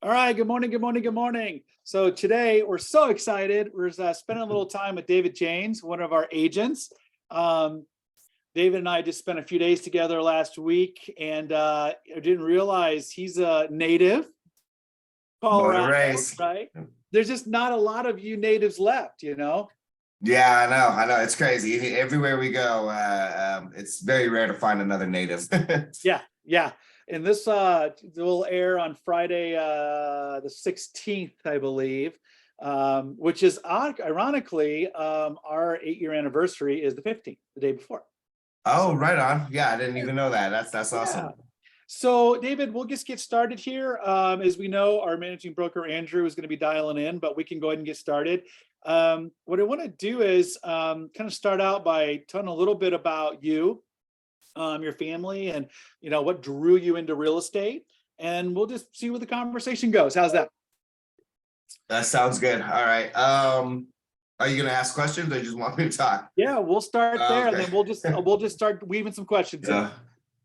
All right, good morning, good morning, good morning. So today we're so excited. We're spending a little time with David Jaynes, one of our agents. Um, David and I just spent a few days together last week, and I didn't realize he's a native Born and Colorado, raised. right? There's just not a lot of you natives left, you know? Yeah, I know. It's crazy. Everywhere we go, it's very rare to find another native. Yeah, yeah. And this will air on Friday, the 16th, I believe, which is ironically, our 8-year anniversary is the 15th, the day before. Oh, right on. Yeah, I didn't even know that. That's Yeah. awesome. So, David, we'll just get started here. As we know, our managing broker, Andrew, is going to be dialing in, but we can go ahead and get started. What I want to do is kind of start out by telling a little bit about you, your family, and what drew you into real estate, and we'll just see where the conversation goes. How's that? That sounds good. All right. Are you gonna ask questions or you just want me to talk? Yeah, we'll start there, and Okay. then we'll just start weaving some questions in. Yeah.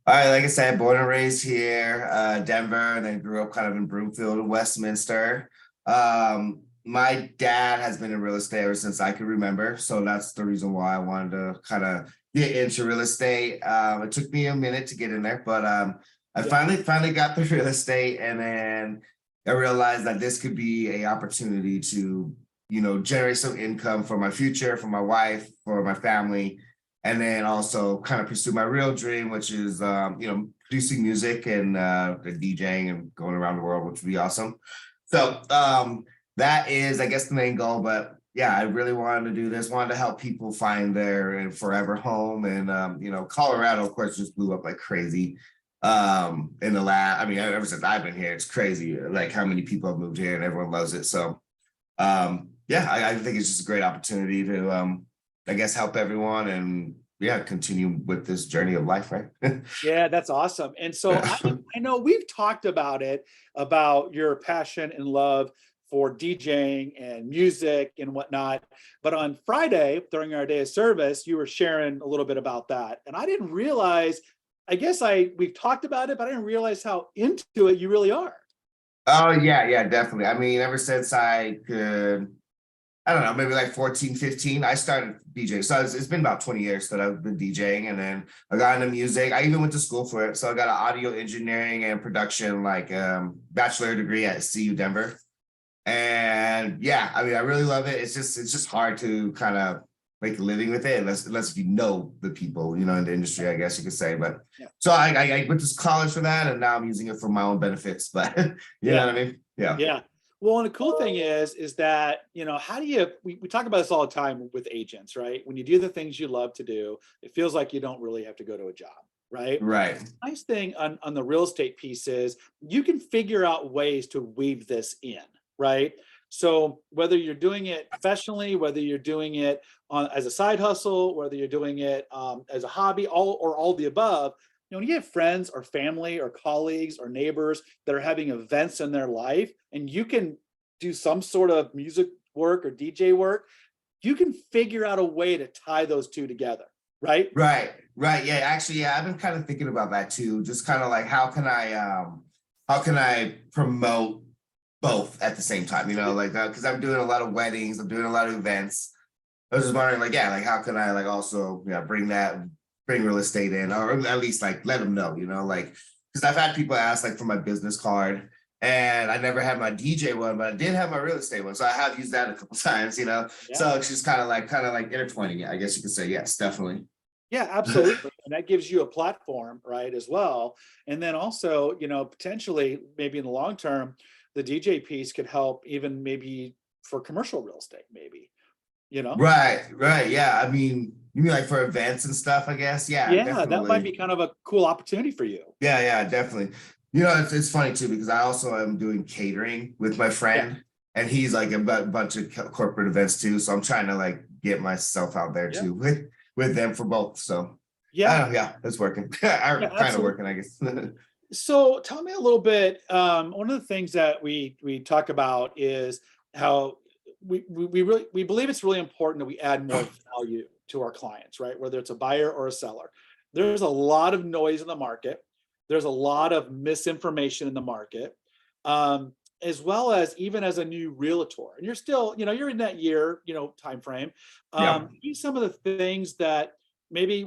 All right, like I said, born and raised here, Denver, and then grew up kind of in Broomfield, Westminster. My dad has been in real estate ever since I can remember, so that's the reason why I wanted to kind of get into real estate. It took me a minute to get in there, but I Yeah, finally got the real estate, and then I realized that this could be a opportunity to, generate some income for my future, for my wife, for my family, and then also kind of pursue my real dream, which is producing music and DJing and going around the world, which would be awesome. So that is, I guess, the main goal. But yeah, I really wanted to do this, wanted to help people find their forever home. And Colorado, of course, just blew up like crazy. In the last, I mean, ever since I've been here, it's crazy like how many people have moved here and everyone loves it. So yeah, I think it's just a great opportunity to I guess help everyone and yeah, continue with this journey of life, right? yeah, that's awesome. And so I know we've talked about it, about your passion and love for DJing and music and whatnot. But on Friday, during our day of service, you were sharing a little bit about that. And I didn't realize, I guess we've talked about it, but I didn't realize how into it you really are. Oh yeah, definitely. I mean, ever since I could, I don't know, maybe like 14, 15, I started DJing. So it's been about 20 years that I've been DJing, and then I got into music. I even went to school for it. So I got an audio engineering and production, like bachelor degree at CU Denver. And yeah, I mean, I really love it. It's just hard to kind of make a living with it unless if you know the people, in the industry, I guess you could say. But Yeah. so I went to college for that, and now I'm using it for my own benefits. But you know Yeah. what I mean? Yeah. Yeah. Well, and the cool thing is that, how do you, we talk about this all the time with agents, right? When you do the things you love to do, it feels like you don't really have to go to a job, right? Right. Nice thing on the real estate piece is you can figure out ways to weave this in, right? So whether you're doing it professionally, whether you're doing it as a side hustle, whether you're doing it as a hobby, all the above, when you have friends or family or colleagues or neighbors that are having events in their life, and you can do some sort of music work or DJ work, you can figure out a way to tie those two together, right? Right. Yeah, actually, yeah, I've been kind of thinking about that too. Just kind of like how can I promote both at the same time, like because I'm doing a lot of weddings, I'm doing a lot of events. I was just wondering, like, yeah, like how can I like also bring real estate in, or at least like let them know, like because I've had people ask like for my business card, and I never had my DJ one, but I did have my real estate one, so I have used that a couple times. Yeah. So it's just kind of like intertwining it, I guess you could say. Yes, definitely. Yeah, absolutely. And that gives you a platform, right, as well. And then also, potentially maybe in the long term, the DJ piece could help even maybe for commercial real estate, maybe, you know? Right. Yeah. I mean, you mean like for events and stuff, I guess. Yeah, Yeah, that might definitely. be kind of a cool opportunity for you. Yeah, definitely. It's funny too because I also am doing catering with my Yeah. friend, and he's like a bunch of corporate events too. So I'm trying to like get myself out there Yeah. too with them for both. So I Yeah. don't know, yeah, it's working. Yeah, Kind of absolutely. working, I guess. So tell me a little bit. One of the things that we talk about is how we believe it's really important that we add more value to our clients, right? Whether it's a buyer or a seller. There's a lot of noise in the market. There's a lot of misinformation in the market. as well as even as a new realtor, and you're still, you're in that year, time frame. Yeah. Use some of the things that maybe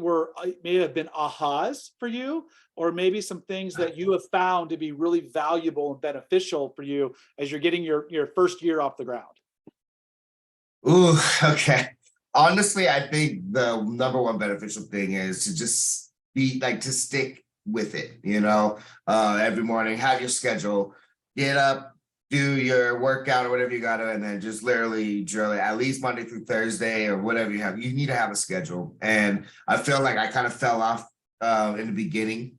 may have been ahas for you, or maybe some things that you have found to be really valuable and beneficial for you as you're getting your first year off the ground. Ooh, okay. Honestly, I think the number one beneficial thing is to just be like to stick with it, every morning, have your schedule, get up, do your workout or whatever you gotta, and then just literally drill it at least Monday through Thursday or whatever you have. You need to have a schedule. And I feel like I kind of fell off in the beginning,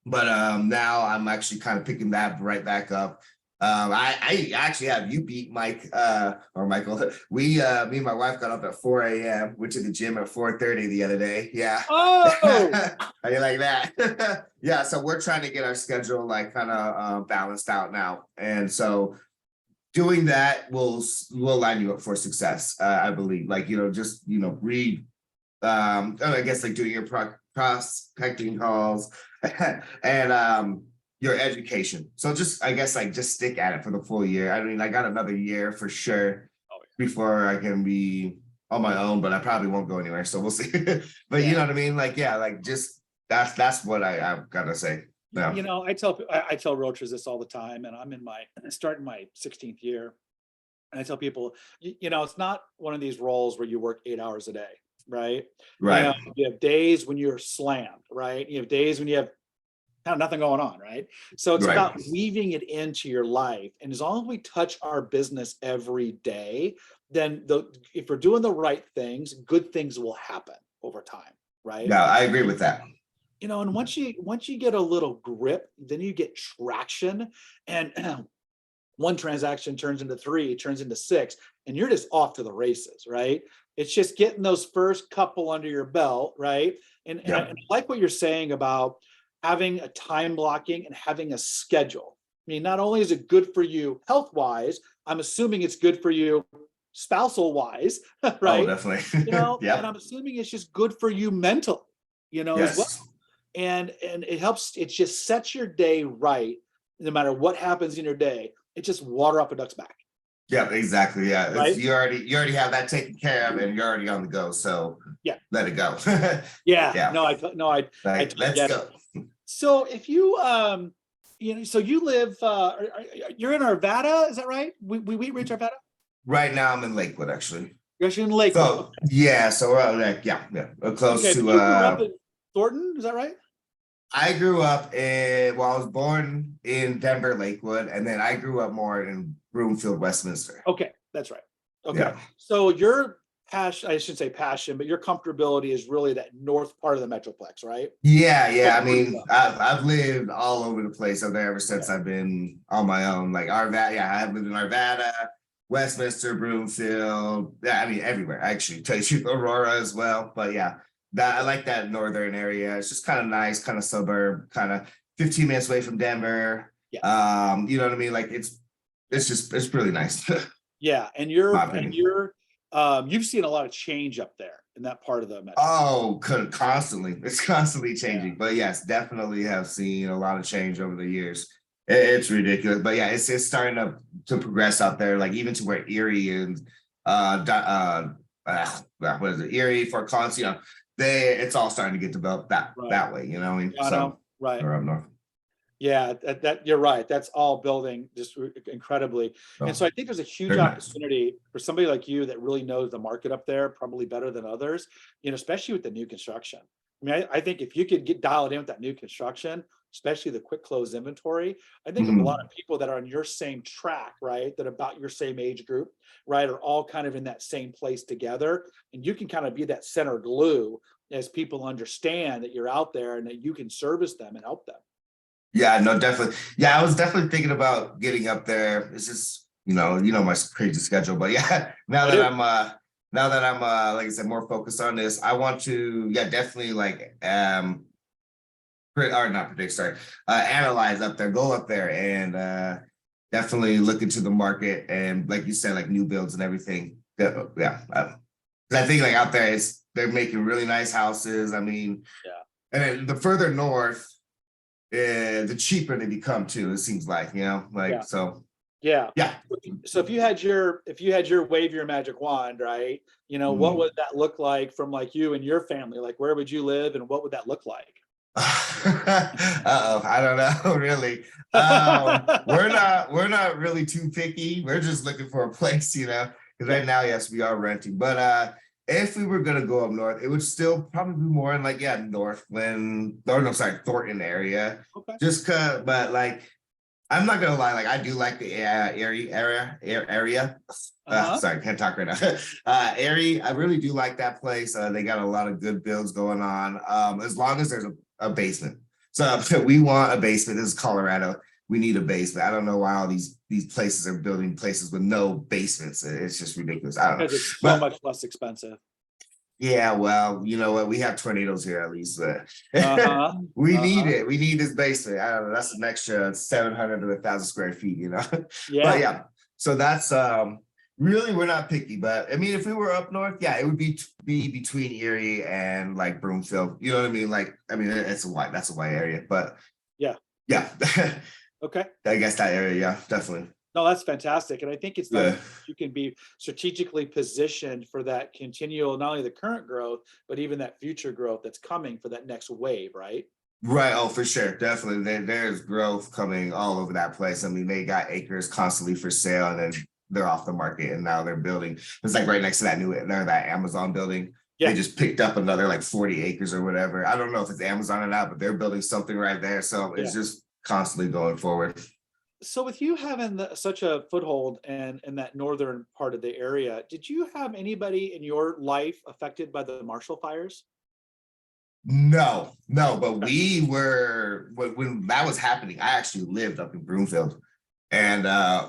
but now I'm actually kind of picking that right back up. I actually have you beat Mike or Michael. Me and my wife got up at 4 a.m. Went to the gym at 4:30 the other day. Yeah. Oh, How you like that? Yeah, so we're trying to get our schedule like kind of balanced out now. And so doing that will line you up for success, I believe. Like, just read I guess like doing your prospecting calls and your education. So just I guess like just stick at it for the full year. I mean, I got another year for sure before I can be on my own, but I probably won't go anywhere. So we'll see. But you know what I mean? Like, yeah, like just that's what I've gotta say. Yeah. I tell realtors this all the time, and I'm starting my 16th year. And I tell people, it's not one of these roles where you work 8 hours a day, right? Right. You have days when you're slammed, right? You have days when you have kind of nothing going on, right? So it's Right. about weaving it into your life. And as long as we touch our business every day, then if we're doing the right things, good things will happen over time, right? Yeah, I agree with that. And once you get a little grip, then you get traction, and one transaction turns into three, turns into six, and you're just off to the races, right? It's just getting those first couple under your belt, right? And I like what you're saying about having a time blocking and having a schedule. I mean, not only is it good for you health wise, I'm assuming it's good for you spousal wise, Oh, right? definitely. And Yep. I'm assuming it's just good for you mentally, as well. Yes. And it helps, it just sets your day right, no matter what happens in your day. It's just water off a duck's back. Yep, exactly. Yeah. It's Right. you already have that taken care of and you're already on the go. So Yeah. let it go. Yeah. Yeah. No, I Like, totally let's get it. go. So if you so you live you're in Arvada, is that right? We reach Arvada? Right now I'm in Lakewood actually. You're actually in Lakewood. So yeah, so we're like, yeah. We're close Okay, but to you grew up in Thornton, is that right? I grew up I was born in Denver, Lakewood, and then I grew up more in Broomfield, Westminster. Okay, that's right. Okay. Yeah. So your passion, I shouldn't say passion, but your comfortability is really that north part of the Metroplex, right? Yeah. I North mean, stuff. I've lived all over the place up there ever since Okay. I've been on my own. Like Arvada, yeah, I've lived in Arvada, Westminster, Broomfield. Yeah, I mean everywhere. Actually, tell you the truth, Aurora as well. But yeah, that I like that northern area. It's just kind of nice, kind of suburb, kind of 15 minutes away from Denver. Yeah. You know what I mean? Like it's really nice. Yeah. And My opinion. you've seen a lot of change up there in that part of the Metroplex. Oh, constantly. It's constantly Yeah. changing. But yes, definitely have seen a lot of change over the years. It's ridiculous. But yeah, it's starting to progress out there, like even to where Erie and what is it, Erie, Fort Collins, it's all starting to get developed Right. that way, what I mean? I So know. Right. or up north. Yeah, that you're right. That's all building just incredibly. And so So I think there's a huge very nice. opportunity for somebody like you that really knows the market up there, probably better than others, especially with the new construction. I mean, I think if you could get dialed in with that new construction, especially the quick close inventory, I think a lot Mhm. of people that are on your same track, right, that about your same age group, right, are all kind of in that same place together. And you can kind of be that center glue as people understand that you're out there and that you can service them and help them. Yeah, no, definitely. Yeah, I was definitely thinking about getting up there. It's just, my crazy schedule. But yeah, I do. now that I'm like I said, more focused on this, I want to, yeah, definitely like or not predict, sorry, analyze up there, go up there and definitely look into the market and like you said, like new builds and everything. Yeah. 'Cause I think like out there they're making really nice houses. I mean, Yeah. and then the further north, the cheaper they become too, it seems like, Yeah. so Yeah. Yeah. So if you had your wave your magic wand, right? What Mm. would that look like from like you and your family? Like where would you live and what would that look like? Uh-oh, I don't know, really. We're not really too picky. We're just looking for a place, because Yeah. right now, yes, we are renting. But if we were gonna go up north, it would still probably be more in like, yeah, Northland, or no, sorry, Thornton area. Okay. Just cause, but like I'm not gonna lie, like I do like the area. Uh-huh. Sorry, can't talk right now. Area, I really do like that place. They got a lot of good builds going on. As long as there's a basement. So we want a basement. This is Colorado. We need a basement. I don't know why all these places are building places with no basements. It's just ridiculous. I don't know. Because it's so But much less expensive. yeah, well, you know what? We have tornadoes here at least. Uh-huh. We need Uh-huh. it. We need this basement. I don't know. That's an extra 700 to 1,000 square feet. But Yeah. yeah, so that's really we're not picky. But I mean, if we were up north, yeah, it would be between Erie and like Broomfield. You know what I mean? Like, I mean, that's a wide area. But Yeah. yeah, Okay. I guess that area, yeah, definitely. No, that's fantastic. And I think it's nice Yeah. that you can be strategically positioned for that continual, not only the current growth, but even that future growth that's coming for that next wave, right? Right. Oh, for sure. Definitely. There's growth coming all over that place. I mean, they got acres constantly for sale and then they're off the market and now they're building. It's like right next to that Amazon building. They Yeah. just picked up another like 40 acres or whatever. I don't know if it's Amazon or not, but they're building something right there. So Yeah. it's just constantly going forward. So with you having such a foothold and in that northern part of the area, did you have anybody in your life affected by the Marshall fires? No, no, but Okay. we were when that was happening, I actually lived up in Broomfield. And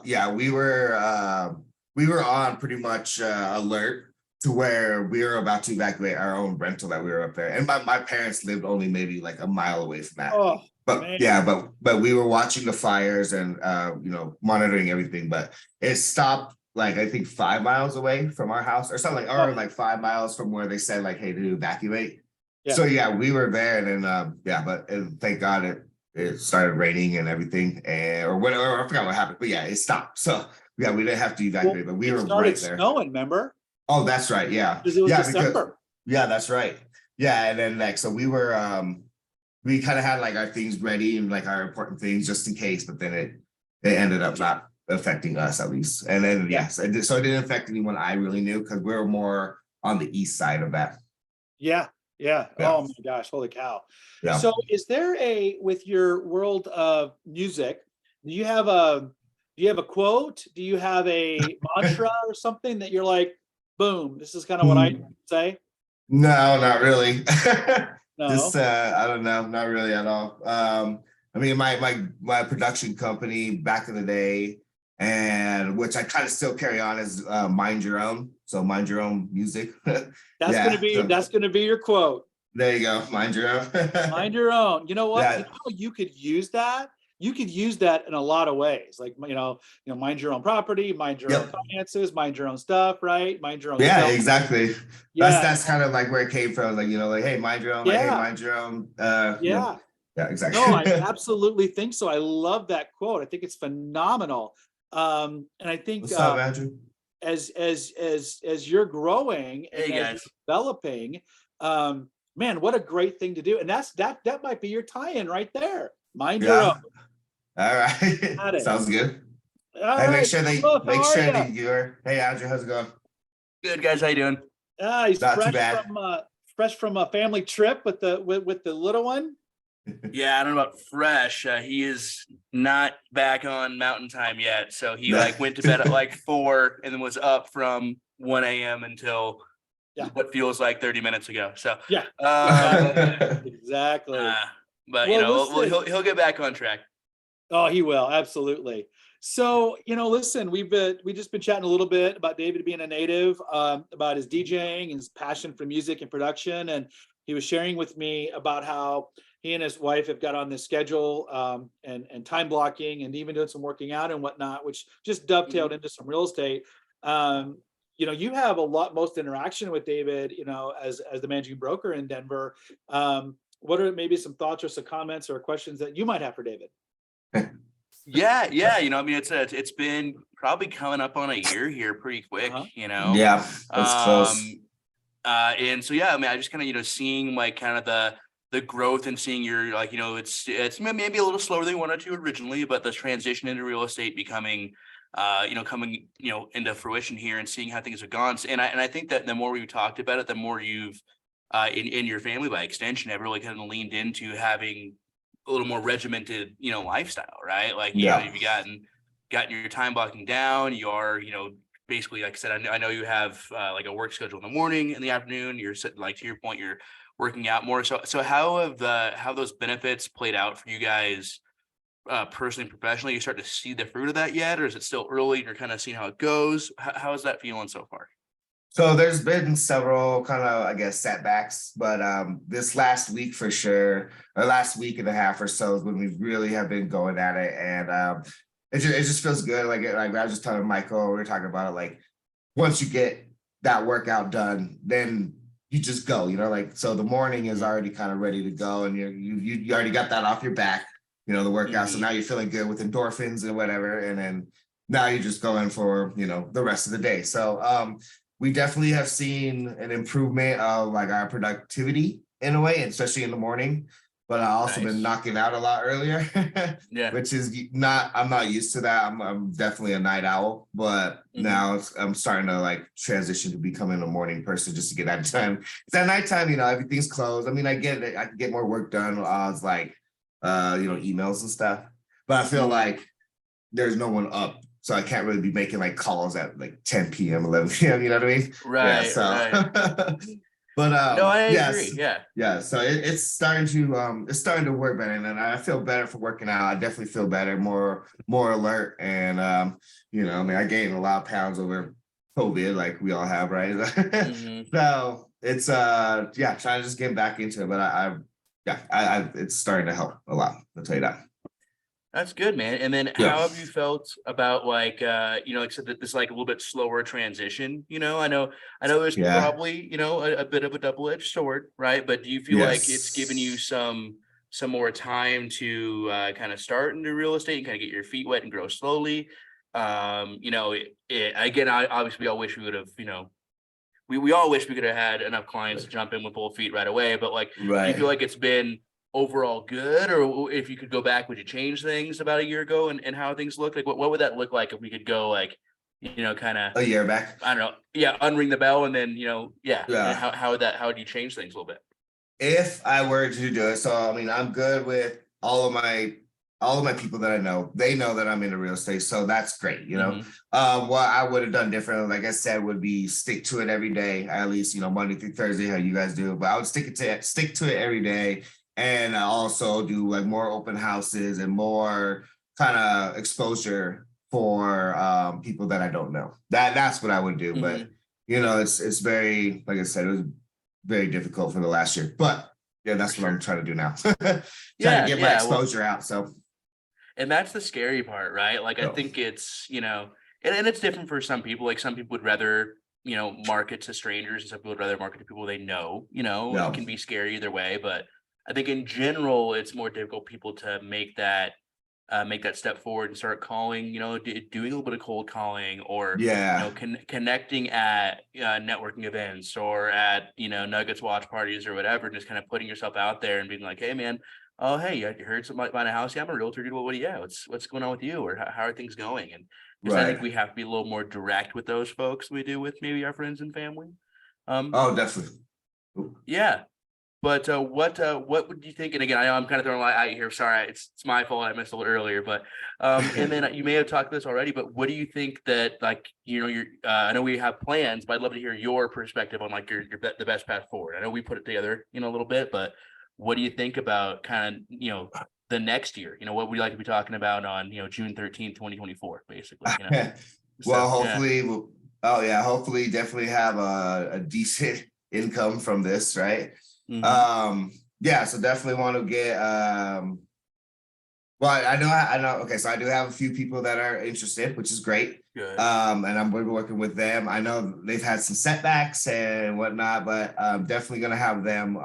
yeah, we were on pretty much alert to where we were about to evacuate our own rental that we were up there. And my parents lived only maybe like a mile away from that. Oh But man. yeah, but we were watching the fires and monitoring everything. But it stopped like I think 5 miles away from our house or something, or Oh like 5 miles from where they said like, hey, to evacuate. yeah. So yeah, we were there, and then yeah, but thank God it started raining and everything, and or whatever. I forgot what happened, but yeah, it stopped. So yeah, we didn't have to Well, evacuate, but we it were started right there. snowing, remember? Oh, that's right. Yeah, Because it was yeah, because December. yeah, that's right. Yeah, and then like so we kind of had like our things ready and like our important things just in case, but then it ended up not affecting us at least. And then Yeah. yes, so it didn't affect anyone I really knew because we were more on the east side of that. Yeah. Yeah. Yeah, Oh my gosh. Holy cow. yeah. So is there with your world of music, do you have a do you have a quote? Do you have a mantra or something that you're like, boom, this is kind of what I Hmm. say? No, not really. Just No. I don't know, not really at all. I mean my production company back in the day, and which I kind of still carry on is mind your own. So mind your own music. Yeah. So That's gonna be your quote. there you go. Mind your own. Mind your own. You know what? You Yeah. know how you could use that? You could use that in a lot of ways. Like, mind your own property, mind your own Yep. finances, mind your own stuff, right? Mind your own Yeah, self. exactly. That's Yeah. that's kind of like where it came from. Like, hey, mind your own, like, hey, Yeah. mind your own. Yeah. Yeah, No, I exactly. absolutely think so. I love that quote. I think it's phenomenal. And I think What's up, Andrew? as you're growing and Hey as you're guys. developing, man, what a great thing to do. And that might be your tie-in right there. Mind your own. Yeah. All right. Got it. Sounds good. All Hey, make right. sure they Carlos, how make are sure you? that you're. Hey, Andrew, how's it going? Good guys, how you doing? He's Not too bad. fresh from a family trip with the little one. Yeah, I don't know about fresh. He is not back on mountain time yet. So he like went to bed at like 4 and then was up from 1 a.m. until Yeah. what feels like 30 minutes ago. So Yeah. uh, Exactly. but Well, well, listen. he'll get back on track. Oh, he will, absolutely. So, listen, we just been chatting a little bit about David being a native, about his DJing and his passion for music and production, and he was sharing with me about how he and his wife have got on this schedule, and time blocking, and even doing some working out and whatnot, which just dovetailed into some real estate. Um, you have a lot most interaction with David, as the managing broker in Denver. What are maybe some thoughts or some comments or questions that you might have for David? Yeah. I mean, it's been probably coming up on a year here pretty quick, Uh-huh. Yeah, that's close. Um, and so, yeah, I mean, I just kind of, seeing like kind of the growth and seeing your like, it's maybe a little slower than we wanted to originally, but the transition into real estate becoming, coming, into fruition here and seeing how things have gone. And I think that the more we've talked about it, the more you've, in your family by extension, have really kind of leaned into having a little more regimented, lifestyle, right? Like, Yeah. you've gotten your time blocking down. You are, basically, like I said, I know you have like a work schedule in the morning, in the afternoon. You're sitting, like to your point, you're working out more. So how have those benefits played out for you guys, personally and professionally? You start to see the fruit of that yet, or is it still early and you're kind of seeing how it goes? How is that feeling so far? So there's been several kind of, I guess, setbacks, but this last week for sure, or last week and a half or so is when we really have been going at it, and it just feels good. Like I was just telling Michael, we were talking about it. Like once you get that workout done, then you just go. Like so the morning is already kind of ready to go, and you already got that off your back. The workout. So Mhm. now you're feeling good with endorphins and whatever, and then now you're just going for the rest of the day. So we definitely have seen an improvement of like our productivity in a way, especially in the morning. But I also been Nice. knocking out a lot earlier, Yeah. which is I'm not used to that. I'm definitely a night owl, but Mhm. now I'm starting to like transition to becoming a morning person just to get that done. It's at nighttime, everything's closed. I mean, I get it. I can get more work done. I was like, emails and stuff. But I feel Mhm. like there's no one up. So I can't really be making like calls at like 10 p.m., 11 p.m. You know what I mean? Yeah. Right. So, Right. but No, I agree. yes, Yeah. yeah. So it's starting to work better, and I feel better for working out. I definitely feel better, more alert, and I mean, I gained a lot of pounds over COVID, like we all have, right? Mhm. So it's yeah, trying to just get back into it, but I it's starting to help a lot. I'll tell you that. That's good, man. And then Yeah. how have you felt about like like I said that this like a little bit slower transition? I know there's Yeah. probably, a bit of a double-edged sword, right? But do you feel like it's given you Yes. some more time to kind of start into real estate and kind of get your feet wet and grow slowly? Again, obviously we all wish we would have, we all wish we could have had enough clients to jump in with both feet right away. But like, do you Right. feel like it's been overall good, or if you could go back, would you change things about a year ago and how things look? Like, what would that look like if we could go like, kind of, A year back. I don't know, yeah, unring the bell and then, yeah, and Yeah. how would you change things a little bit? If I were to do it, so I mean, I'm good with all of my people that I know. They know that I'm into real estate, so that's great. Hmm. What I would have done differently, like I said, would be stick to it every day, at least Monday through Thursday, how you guys do. But I would stick to it every day, and I also do like more open houses and more kind of exposure for people that I don't know. That's what I would do. But Hmm. it's very, like I said, it was very difficult for the last year. But yeah, For that's what I'm sure. trying to do now. Trying to Yeah, get my yeah. Well, exposure out. So and that's the scary part, right? Like, I no. think it's, and it's different for some people. Like, some people would rather, market to strangers, and some people would rather market to people they know. It No. can be scary either way. But I think in general, it's more difficult people to make that step forward and start calling, doing a little bit of cold calling, or, Yeah. connecting at networking events or at, Nuggets watch parties or whatever, and just kind of putting yourself out there and being like, hey, man, oh, hey, you heard something like buying a house? Yeah, I'm a realtor. Dude. Well, yeah, what's going on with you? Or how are things going? And just, I think Right. we have to be a little more direct with those folks than we do with maybe our friends and family. Um, Oh, definitely. yeah. But what would you think? And again, I know I'm kind of throwing a lot at you here. Sorry, it's my fault. I missed a little earlier. But and then you may have talked this already. But what do you think that, like, your I know we have plans, but I'd love to hear your perspective on like the best path forward. I know we put it together, a little bit, but what do you think about kind of the next year? What would you like to be talking about on June 13th, 2024, basically? Well, So yeah. hopefully, oh yeah, hopefully definitely have a decent income from this, right? Hmm. Um, yeah, so definitely want to get well, I know. Okay, so I do have a few people that are interested, which is great. Good. And I'm going to be working with them. I know they've had some setbacks and whatnot, but I'm definitely going to have them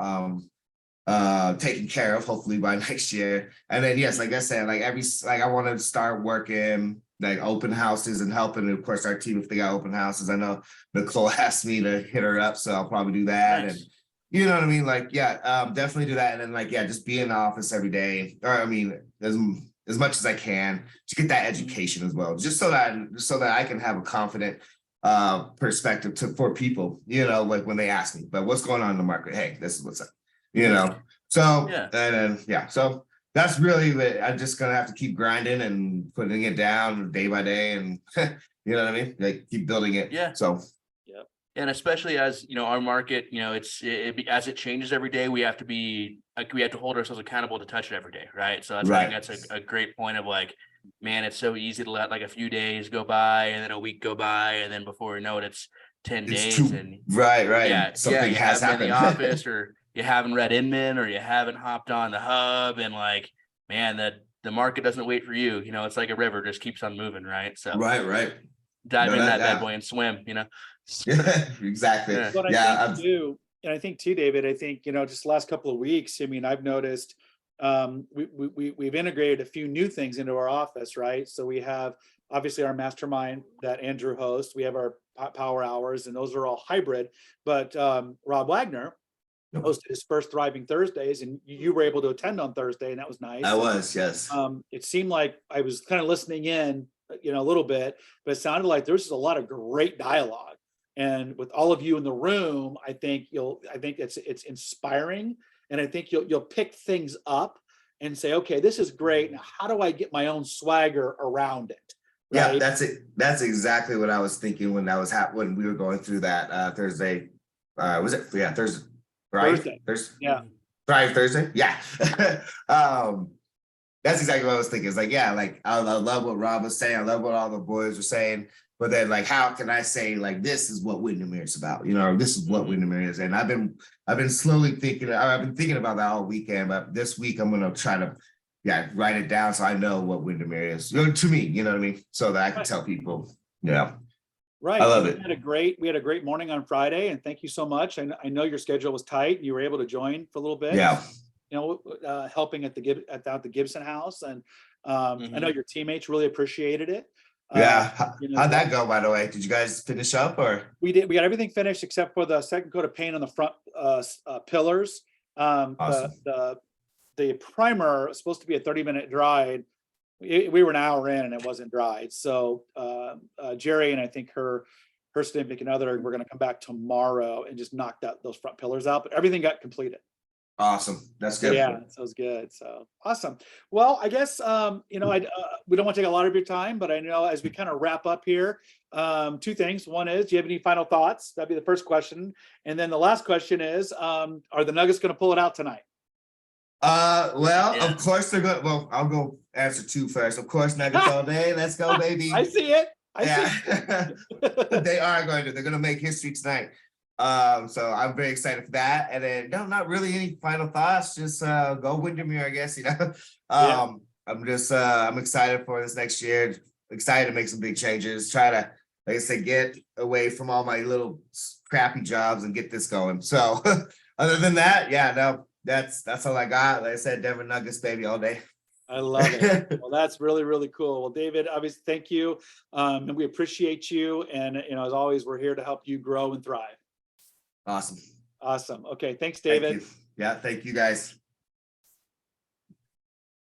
taken care of hopefully by next year. And then yes, like I said, like I want to start working like open houses and helping, of course, our team if they got open houses. I know Nicole asked me to hit her up, so I'll probably do that. And Nice. you know what I mean? Like, yeah, definitely do that. And then like, yeah, just be in the office every day. Or I mean, as much as I can to get that education as well, just so that I can have a confident perspective for people, you know, like when they ask me, but what's going on in the market? Hey, this is what's up, you know. So Yeah. and then yeah, so that's really what I'm just gonna have to keep grinding and putting it down day by day, and you know what I mean? Like keep building it. Yeah. So And especially as you know, our market, you know, as it changes every day, we have to be like we have to hold ourselves accountable to touch it every day, right? So that's I think right. that's a great point of like, man, it's so easy to let like a few days go by and then a week go by, and then before we know it, it's 10 It's days, too and right, yeah, something you has haven't been in the happened. office, or you haven't read Inman, or you haven't hopped on the hub, and like, man, the market doesn't wait for you. You know, it's like a river, just keeps on moving, right? So Right. dive No, in that that bad yeah. boy and swim, you know. Yeah, exactly. Yeah. But I think Yeah, too, and I think too, David, I think, just the last couple of weeks, I mean, I've noticed we've integrated a few new things into our office, right? So we have obviously our mastermind that Andrew hosts. We have our power hours, and those are all hybrid. But Rob Wagner hosted his first Thriving Thursdays, and you were able to attend on Thursday, and that was I nice. And was, yes. it seemed like I was kind of listening in, a little bit, but it sounded like there was just a lot of great dialogue. And with all of you in the room, I think it's inspiring, and I think you'll pick things up and say, okay, this is great. Now, how do I get my own swagger around it? Yeah, Right? that's it. That's exactly what I was thinking when that was when we were going through that Thursday. Was it? Yeah, Thursday. Right? Thursday. Thursday. Yeah. Friday, Thursday. Yeah. um, that's exactly what I was thinking. It's like, yeah, like I love what Rob was saying. I love what all the boys were saying. But then, like, how can I say like this is what Windermere is about? You know, this is what Windermere is. And I've been slowly thinking. I've been thinking about that all weekend. But this week, I'm gonna try to, yeah, write it down so I know what Windermere is. To me, you know what I mean, so that I can Right. tell people. Yeah, I Right. love And it. we had a great morning on Friday, and thank you so much. I know your schedule was tight. You were able to join for a little bit, Yeah, helping at the Gibson house. And I know Mhm. your teammates really appreciated it. Uh, yeah. How'd the that go, by the way? Did you guys finish up or we got everything finished except for the second coat of paint on the front pillars. awesome? The primer was supposed to be a 30-minute dry. We were an hour in and it wasn't dried. So Jerry and I think her significant other were going to come back tomorrow and just knock those front pillars out. But everything got completed. Awesome. That's So good. yeah, so it was good. So awesome. Well, I guess we don't want to take a lot of your time, but I know as we kind of wrap up here, two things. One is, do you have any final thoughts? That'd be the first question, and then the last question is, are the Nuggets going to pull it out tonight? Well, Yeah. of course they're good. Well, I'll go answer two first. Of course, Nuggets all day. Let's go, baby. I see it. Yeah, they are going to. They're going to make history tonight. So I'm very excited for that. And then no, not really any final thoughts. Just go Windermere, I guess. You know. Yeah. I'm excited for this next year. Excited to make some big changes. Try to, like I said, get away from all my little crappy jobs and get this going. So other than that, yeah, no, that's all I got. Like I said, Denver Nuggets, baby, all day. I love it. Well, that's really, really cool. Well, David, obviously, thank you. And we appreciate you. And, as always, we're here to help you grow and thrive. Awesome. Awesome. Okay. Thanks, Thank David. you. Yeah, thank you guys.